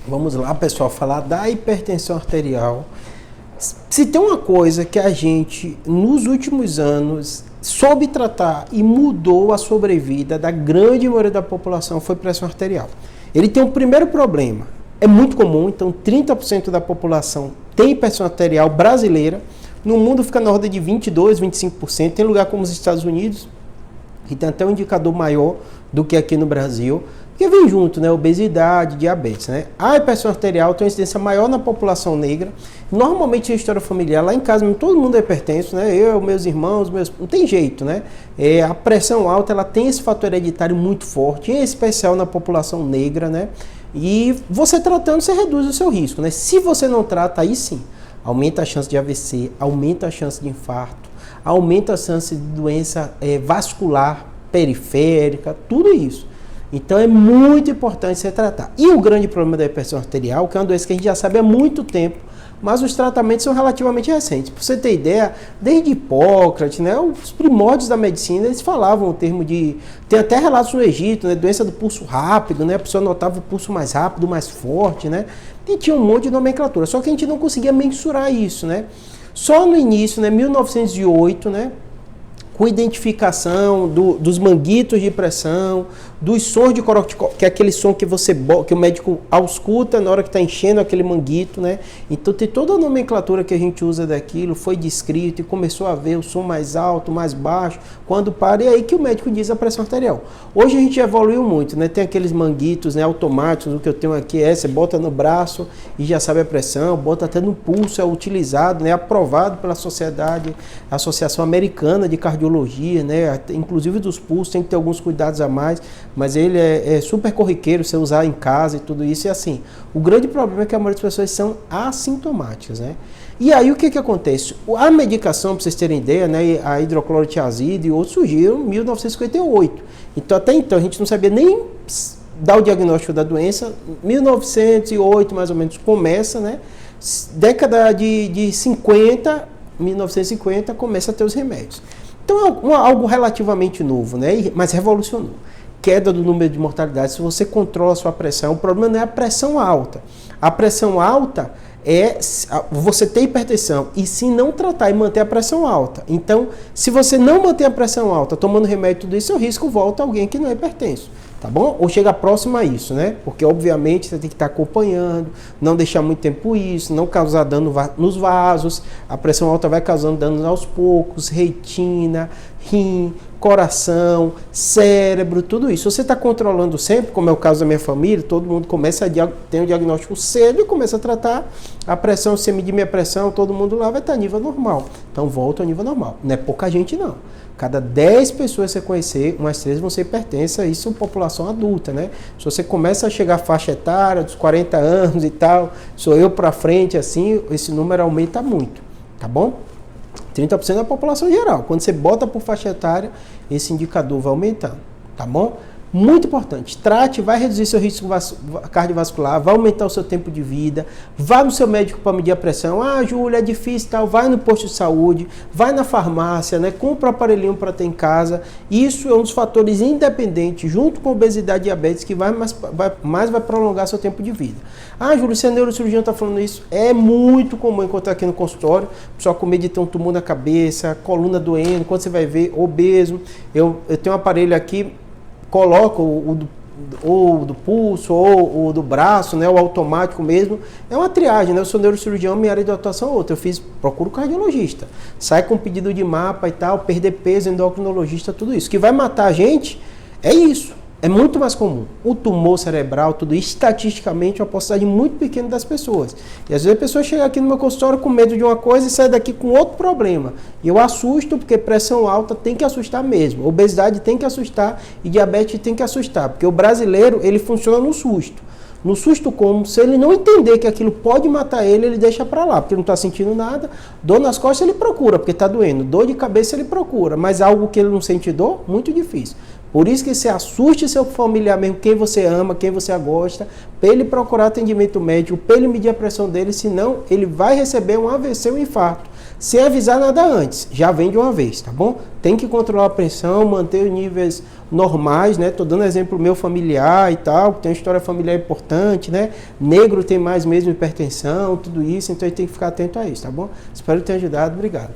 Vamos lá, pessoal, falar da hipertensão arterial. Se tem uma coisa que a gente, nos últimos anos, soube tratar e mudou a sobrevida da grande maioria da população, foi pressão arterial. Ele tem um primeiro problema, é muito comum, então 30% da população tem pressão arterial brasileira, no mundo fica na ordem de 22%, 25%, tem lugar como os Estados Unidos, que tem até um indicador maior do que aqui no Brasil, porque vem junto, né, obesidade, diabetes, né? A hipertensão arterial tem uma incidência maior na população negra. Normalmente a história familiar, lá em casa, todo mundo é hipertenso, né? Eu, meus irmãos, não tem jeito, né? A pressão alta, ela tem esse fator hereditário muito forte, em especial na população negra, né? E você tratando, você reduz o seu risco, né? Se você não trata, aí sim, aumenta a chance de AVC, aumenta a chance de infarto, aumenta a chance de doença vascular periférica, tudo isso. Então é muito importante você tratar. E o grande problema da hipertensão arterial, que é uma doença que a gente já sabe há muito tempo, mas os tratamentos são relativamente recentes. Para você ter ideia, desde Hipócrates, né, os primórdios da medicina, eles falavam o termo de... Tem até relatos no Egito, né, doença do pulso rápido, né, a pessoa notava o pulso mais rápido, mais forte, né, e tinha um monte de nomenclatura. Só que a gente não conseguia mensurar isso, né. Só no início, né, 1908, né, com identificação dos manguitos de pressão, dos sons de corticóide, que é aquele som que que o médico ausculta na hora que está enchendo aquele manguito, né? Então tem toda a nomenclatura que a gente usa daquilo, foi descrito e começou a ver o som mais alto, mais baixo, quando para, e aí que o médico diz a pressão arterial. Hoje a gente evoluiu muito, né? Tem aqueles manguitos, né, automáticos, o que eu tenho aqui você bota no braço e já sabe a pressão, bota até no pulso, é utilizado, né? Aprovado pela sociedade, Associação Americana de Cardiologia, né? Inclusive dos pulsos, tem que ter alguns cuidados a mais, mas ele é super corriqueiro você usar em casa e tudo isso. E assim, o grande problema é que a maioria das pessoas são assintomáticas, né? E aí o que acontece? A medicação, para vocês terem ideia, né, a hidroclorotiazida e outros surgiram em 1958. Então até então a gente não sabia nem dar o diagnóstico da doença. 1908 mais ou menos começa, né? Década de 50, 1950 começa a ter os remédios. Então é algo relativamente novo, né? Mas revolucionou. Queda do número de mortalidade, se você controla a sua pressão, o problema não é a pressão alta. A pressão alta é você ter hipertensão e se não tratar e manter a pressão alta. Então, se você não manter a pressão alta, tomando remédio e tudo isso, o risco volta a alguém que não é hipertenso. Tá bom? Ou chega próximo a isso, né? Porque, obviamente, você tem que estar acompanhando, não deixar muito tempo isso, não causar dano nos vasos. A pressão alta vai causando danos aos poucos, retina, rim, coração, cérebro, tudo isso. Se você está controlando sempre, como é o caso da minha família, todo mundo começa a ter um diagnóstico cedo e começa a tratar a pressão. Se você medir minha pressão, todo mundo lá vai estar a nível normal. Então, volta ao nível normal. Não é pouca gente, não. Cada 10 pessoas que você conhecer, umas 3 vão ser hipertensas, isso é população adulta, né? Se você começa a chegar à faixa etária dos 40 anos e tal, sou eu para frente assim, esse número aumenta muito, tá bom? 30% da população geral. Quando você bota por faixa etária, esse indicador vai aumentando, tá bom? Muito importante, trate, vai reduzir seu risco cardiovascular, vai aumentar o seu tempo de vida, vá no seu médico para medir a pressão. Ah, Júlia, é difícil tal, vai no posto de saúde, vai na farmácia, né? Compra o aparelhinho para ter em casa. Isso é um dos fatores independentes, junto com a obesidade e diabetes, que vai prolongar seu tempo de vida. Ah, Júlia, se a neurocirurgião está falando isso, é muito comum encontrar aqui no consultório, só com medo de ter um tumor na cabeça, coluna doendo, quando você vai ver, obeso. Eu tenho um aparelho aqui, coloca o do pulso ou o do braço, né, o automático mesmo, é uma triagem, né? Eu sou neurocirurgião, minha área de atuação é outra, procuro cardiologista, sai com pedido de mapa e tal, perder peso, endocrinologista, tudo isso. O que vai matar a gente é isso, é muito mais comum. O tumor cerebral, tudo isso, estatisticamente, é uma porcentagem muito pequena das pessoas. E às vezes a pessoa chega aqui no meu consultório com medo de uma coisa e sai daqui com outro problema. E eu assusto, porque pressão alta tem que assustar mesmo. Obesidade tem que assustar e diabetes tem que assustar. Porque o brasileiro, ele funciona no susto. No susto como? Se ele não entender que aquilo pode matar ele, ele deixa pra lá, porque ele não está sentindo nada. Dor nas costas ele procura, porque está doendo. Dor de cabeça ele procura, mas algo que ele não sente dor, muito difícil. Por isso que você assuste seu familiar mesmo, quem você ama, quem você gosta, para ele procurar atendimento médico, para ele medir a pressão dele, senão ele vai receber um AVC, um infarto. sem avisar nada antes, já vem de uma vez, tá bom? Tem que controlar a pressão, manter os níveis normais, né? Tô dando exemplo meu familiar e tal, tem uma história familiar importante, né? Negro tem mais mesmo hipertensão, tudo isso, então a gente tem que ficar atento a isso, tá bom? Espero ter ajudado, obrigado.